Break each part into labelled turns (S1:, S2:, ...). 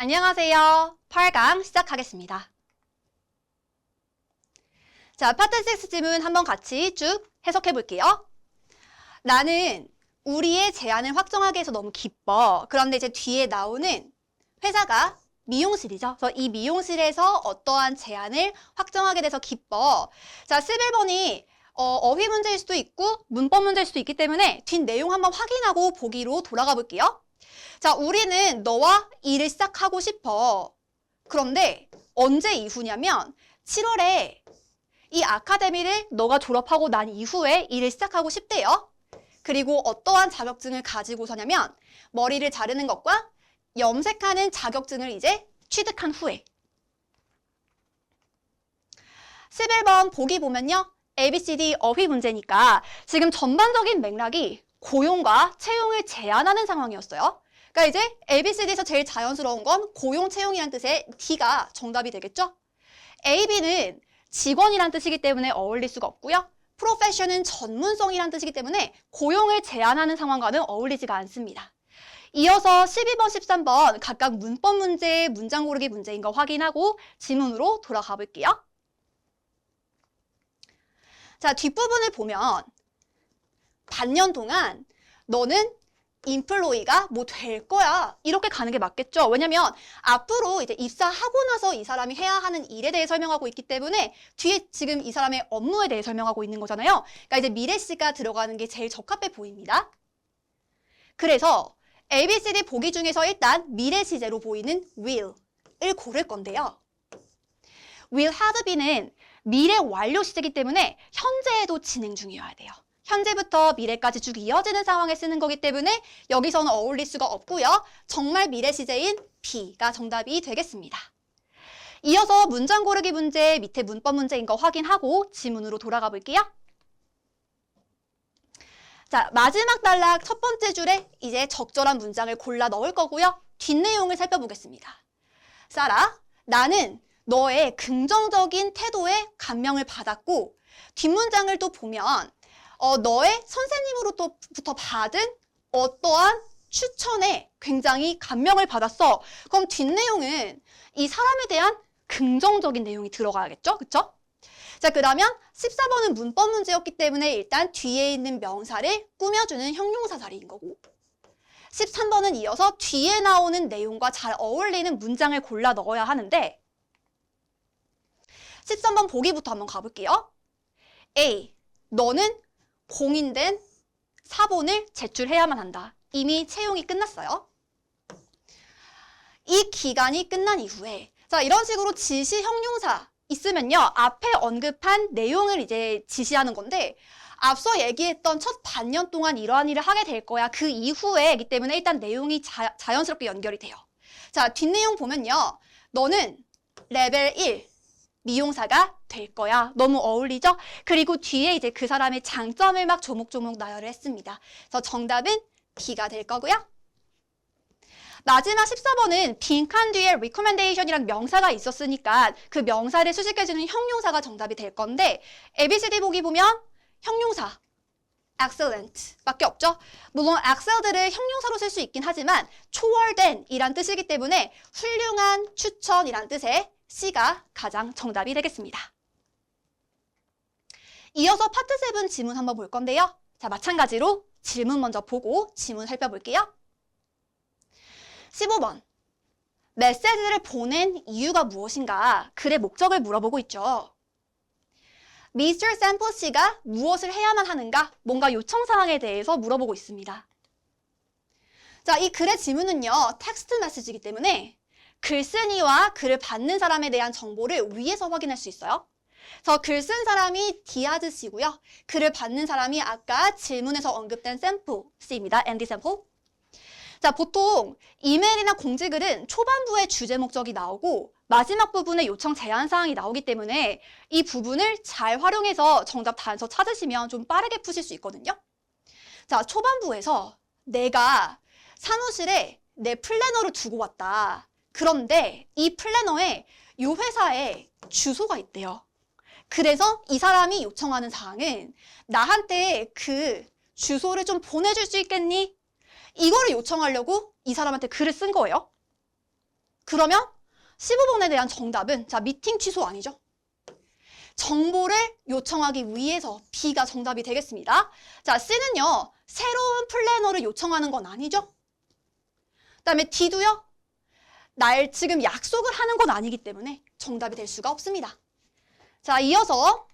S1: 안녕하세요. 8강 시작하겠습니다. 자, 파트 6 지문 한번 같이 쭉 해석해 볼게요. 나는 우리의 제안을 확정하게 해서 너무 기뻐. 그런데 이제 뒤에 나오는 회사가 미용실이죠. 그래서 이 미용실에서 어떠한 제안을 확정하게 돼서 기뻐. 자, 11번이 어휘 문제일 수도 있고 문법 문제일 수도 있기 때문에 뒷 내용 한번 확인하고 보기로 돌아가 볼게요. 자, 우리는 너와 일을 시작하고 싶어. 그런데 언제 이후냐면 7월에 이 아카데미를 너가 졸업하고 난 이후에 일을 시작하고 싶대요. 그리고 어떠한 자격증을 가지고서냐면 머리를 자르는 것과 염색하는 자격증을 이제 취득한 후에. 11번 보기 보면요. ABCD 어휘 문제니까 지금 전반적인 맥락이 고용과 채용을 제한하는 상황이었어요. 그러니까 이제 ABCD에서 제일 자연스러운 건 고용, 채용이란 뜻의 D가 정답이 되겠죠? A, B는 직원이란 뜻이기 때문에 어울릴 수가 없고요. 프로페셔는 전문성이란 뜻이기 때문에 고용을 제한하는 상황과는 어울리지가 않습니다. 이어서 12번, 13번 각각 문법 문제, 문장 고르기 문제인 거 확인하고 지문으로 돌아가 볼게요. 자, 뒷부분을 보면 반년 동안 너는 인플로이가 뭐 될 거야 이렇게 가는 게 맞겠죠. 왜냐면 앞으로 이제 입사하고 나서 이 사람이 해야 하는 일에 대해 설명하고 있기 때문에 뒤에 지금 이 사람의 업무에 대해 설명하고 있는 거잖아요. 그러니까 이제 미래시가 들어가는 게 제일 적합해 보입니다. 그래서 ABCD 보기 중에서 일단 미래 시제로 보이는 will을 고를 건데요. will have be는 미래 완료 시제이기 때문에 현재에도 진행 중이어야 돼요. 현재부터 미래까지 쭉 이어지는 상황에 쓰는 거기 때문에 여기서는 어울릴 수가 없고요. 정말 미래 시제인 B가 정답이 되겠습니다. 이어서 문장 고르기 문제 밑에 문법 문제인 거 확인하고 지문으로 돌아가 볼게요. 자, 마지막 단락 첫 번째 줄에 이제 적절한 문장을 골라 넣을 거고요. 뒷내용을 살펴보겠습니다. 사라, 나는 너의 긍정적인 태도에 감명을 받았고 뒷문장을 또 보면 너의 선생님으로부터 받은 어떠한 추천에 굉장히 감명을 받았어. 그럼 뒷내용은 이 사람에 대한 긍정적인 내용이 들어가야겠죠? 그쵸? 자, 그러면 14번은 문법 문제였기 때문에 일단 뒤에 있는 명사를 꾸며주는 형용사 자리인 거고 13번은 이어서 뒤에 나오는 내용과 잘 어울리는 문장을 골라 넣어야 하는데 13번 보기부터 한번 가볼게요. A. 너는 공인된 사본을 제출해야만 한다. 이미 채용이 끝났어요. 이 기간이 끝난 이후에 자, 이런 식으로 지시 형용사 있으면요. 앞에 언급한 내용을 이제 지시하는 건데 앞서 얘기했던 첫 반년 동안 이러한 일을 하게 될 거야. 그 이후에이기 때문에 일단 내용이 자연스럽게 연결이 돼요. 자, 뒷내용 보면요. 너는 레벨 1 미용사가 될 거야. 너무 어울리죠? 그리고 뒤에 이제 그 사람의 장점을 막 조목조목 나열을 했습니다. 그래서 정답은 B가 될 거고요. 마지막 14번은 빈칸 뒤에 recommendation이라는 명사가 있었으니까 그 명사를 수식해주는 형용사가 정답이 될 건데 ABCD 보기 보면 형용사 excellent 밖에 없죠? 물론 excelled를 형용사로 쓸 수 있긴 하지만 초월된 이란 뜻이기 때문에 훌륭한 추천이란 뜻의 C가 가장 정답이 되겠습니다. 이어서 파트 7 지문 한번 볼 건데요. 자, 마찬가지로 질문 먼저 보고 지문 살펴볼게요. 15번. 메시지를 보낸 이유가 무엇인가? 글의 목적을 물어보고 있죠. Mr. Sample 씨가 무엇을 해야만 하는가? 뭔가 요청사항에 대해서 물어보고 있습니다. 자, 이 글의 지문은요. 텍스트 메시지이기 때문에 글쓴이와 글을 받는 사람에 대한 정보를 위에서 확인할 수 있어요. 그래서 글 쓴 사람이 디아즈 씨고요. 글을 받는 사람이 아까 질문에서 언급된 샘플 씨입니다. 앤디 샘플. 자, 보통 이메일이나 공지글은 초반부에 주제 목적이 나오고 마지막 부분에 요청 제한 사항이 나오기 때문에 이 부분을 잘 활용해서 정답 단서 찾으시면 좀 빠르게 푸실 수 있거든요. 자, 초반부에서 내가 사무실에 내 플래너를 두고 왔다. 그런데 이 플래너에 이 회사에 주소가 있대요. 그래서 이 사람이 요청하는 사항은 나한테 그 주소를 좀 보내줄 수 있겠니? 이거를 요청하려고 이 사람한테 글을 쓴 거예요. 그러면 15번에 대한 정답은 자, 미팅 취소 아니죠? 정보를 요청하기 위해서 B가 정답이 되겠습니다. 자, C는요. 새로운 플래너를 요청하는 건 아니죠? 그다음에 D도요. 날 지금 약속을 하는 건 아니기 때문에 정답이 될 수가 없습니다. 자, 이어서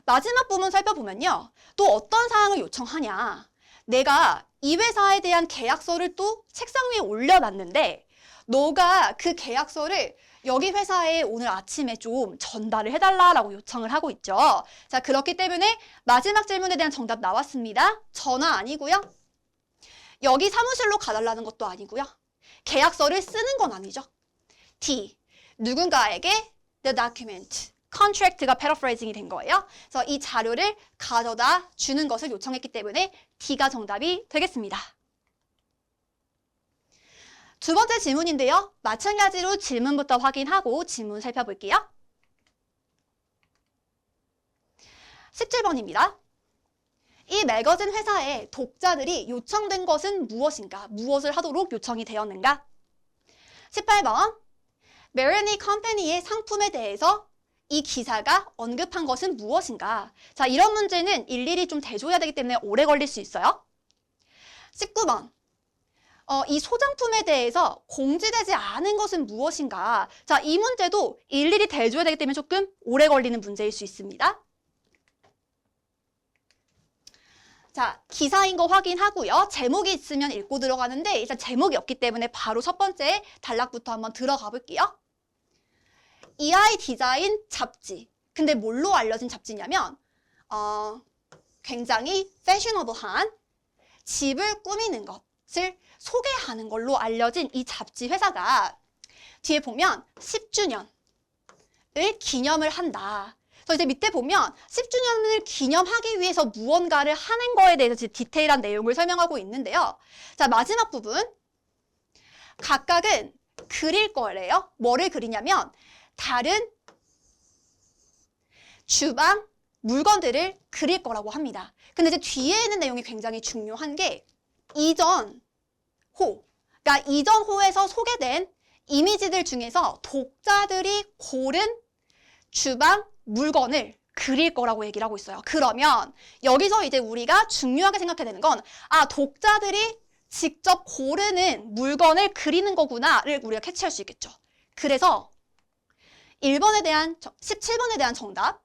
S1: 마지막 부분 살펴보면요. 또 어떤 사항을 요청하냐. 내가 이 회사에 대한 계약서를 또 책상 위에 올려놨는데 너가 그 계약서를 여기 회사에 오늘 아침에 좀 전달을 해달라고 요청을 하고 있죠. 자, 그렇기 때문에 마지막 질문에 대한 정답 나왔습니다. 전화 아니고요. 여기 사무실로 가달라는 것도 아니고요. 계약서를 쓰는 건 아니죠. D. 누군가에게 the document, contract가 paraphrasing이 된 거예요. 그래서 이 자료를 가져다 주는 것을 요청했기 때문에 D가 정답이 되겠습니다. 두 번째 질문인데요. 마찬가지로 질문부터 확인하고 질문 살펴볼게요. 17번입니다. 이 매거진 회사에 독자들이 요청된 것은 무엇인가? 무엇을 하도록 요청이 되었는가? 18번. 메르니 컴퍼니의 상품에 대해서 이 기사가 언급한 것은 무엇인가? 자, 이런 문제는 일일이 좀 대조해야 되기 때문에 오래 걸릴 수 있어요. 19번. 이 소장품에 대해서 공지되지 않은 것은 무엇인가? 자, 이 문제도 일일이 대조해야 되기 때문에 조금 오래 걸리는 문제일 수 있습니다. 자, 기사인 거 확인하고요. 제목이 있으면 읽고 들어가는데 일단 제목이 없기 때문에 바로 첫 번째 단락부터 한번 들어가 볼게요. EI 디자인 잡지. 근데 뭘로 알려진 잡지냐면 굉장히 패셔너블한 집을 꾸미는 것을 소개하는 걸로 알려진 이 잡지 회사가 뒤에 보면 10주년을 기념을 한다. 그래서 이제 밑에 보면 10주년을 기념하기 위해서 무언가를 하는 거에 대해서 디테일한 내용을 설명하고 있는데요. 자, 마지막 부분. 각각은 그릴 거래요. 뭐를 그리냐면 다른 주방 물건들을 그릴 거라고 합니다. 근데 이제 뒤에 있는 내용이 굉장히 중요한 게 이전 호. 그러니까 이전 호에서 소개된 이미지들 중에서 독자들이 고른 주방 물건을 그릴 거라고 얘기를 하고 있어요. 그러면 여기서 이제 우리가 중요하게 생각해야 되는 건 독자들이 직접 고르는 물건을 그리는 거구나를 우리가 캐치할 수 있겠죠. 그래서 17번에 대한 정답.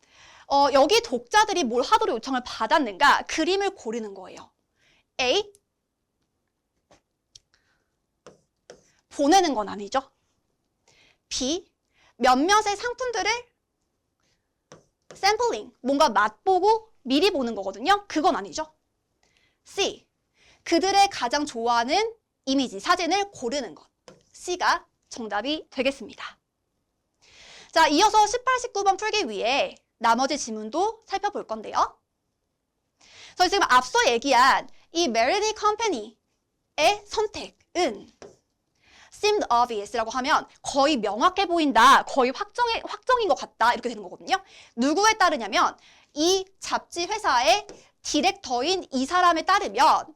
S1: 여기 독자들이 뭘 하도록 요청을 받았는가? 그림을 고르는 거예요. A. 보내는 건 아니죠. B. 몇몇의 상품들을 샘플링, 뭔가 맛보고 미리 보는 거거든요. 그건 아니죠. C. 그들의 가장 좋아하는 이미지, 사진을 고르는 것. C가 정답이 되겠습니다. 자, 이어서 18, 19번 풀기 위해 나머지 지문도 살펴볼 건데요. 저희 지금 앞서 얘기한 이 메르니 컴퍼니의 선택은 seemed obvious라고 하면 거의 명확해 보인다, 거의 확정인 것 같다 이렇게 되는 거거든요. 누구에 따르냐면 이 잡지 회사의 디렉터인 이 사람에 따르면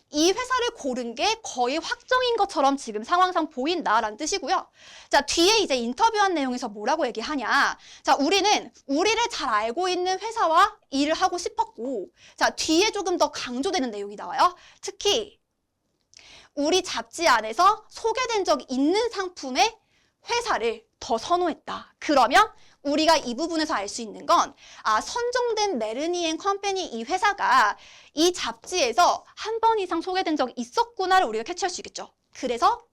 S1: 이 회사를 고른 게 거의 확정인 것처럼 지금 상황상 보인다라는 뜻이고요. 자, 뒤에 이제 인터뷰한 내용에서 뭐라고 얘기하냐. 자, 우리는 우리를 잘 알고 있는 회사와 일을 하고 싶었고, 자, 뒤에 조금 더 강조되는 내용이 나와요. 특히 우리 잡지 안에서 소개된 적이 있는 상품의 회사를 더 선호했다. 그러면 우리가 이 부분에서 알 수 있는 건 선정된 메르니 앤 컴퍼니 이 회사가 이 잡지에서 한 번 이상 소개된 적이 있었구나를 우리가 캐치할 수 있겠죠. 그래서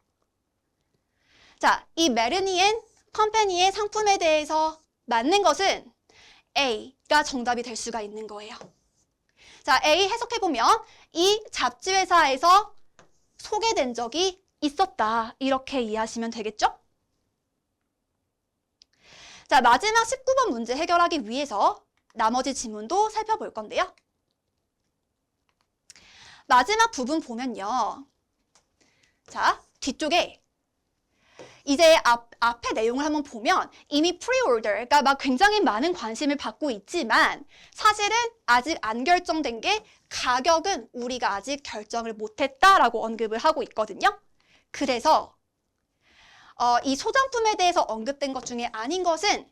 S1: 자, 이 메르니 앤 컴퍼니의 상품에 대해서 맞는 것은 A가 정답이 될 수가 있는 거예요. 자, A 해석해보면 이 잡지 회사에서 소개된 적이 있었다. 이렇게 이해하시면 되겠죠? 자, 마지막 19번 문제 해결하기 위해서 나머지 지문도 살펴볼 건데요. 마지막 부분 보면요. 자, 뒤쪽에 이제 앞에 내용을 한번 보면 이미 프리오더, 그러니까 막 굉장히 많은 관심을 받고 있지만 사실은 아직 안 결정된 게 가격은 우리가 아직 결정을 못했다라고 언급을 하고 있거든요. 그래서 이 소장품에 대해서 언급된 것 중에 아닌 것은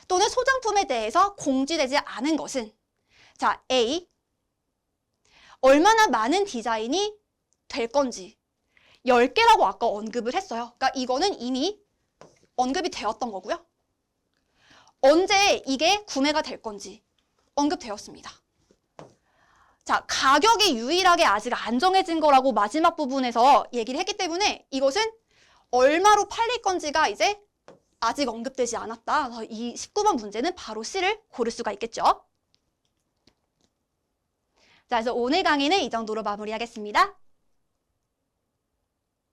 S1: 또는 소장품에 대해서 공지되지 않은 것은 자, A. 얼마나 많은 디자인이 될 건지 10개라고 아까 언급을 했어요. 그러니까 이거는 이미 언급이 되었던 거고요. 언제 이게 구매가 될 건지 언급되었습니다. 자, 가격이 유일하게 아직 안 정해진 거라고 마지막 부분에서 얘기를 했기 때문에 이것은 얼마로 팔릴 건지가 이제 아직 언급되지 않았다. 그래서 이 19번 문제는 바로 C를 고를 수가 있겠죠. 자, 그래서 오늘 강의는 이 정도로 마무리하겠습니다.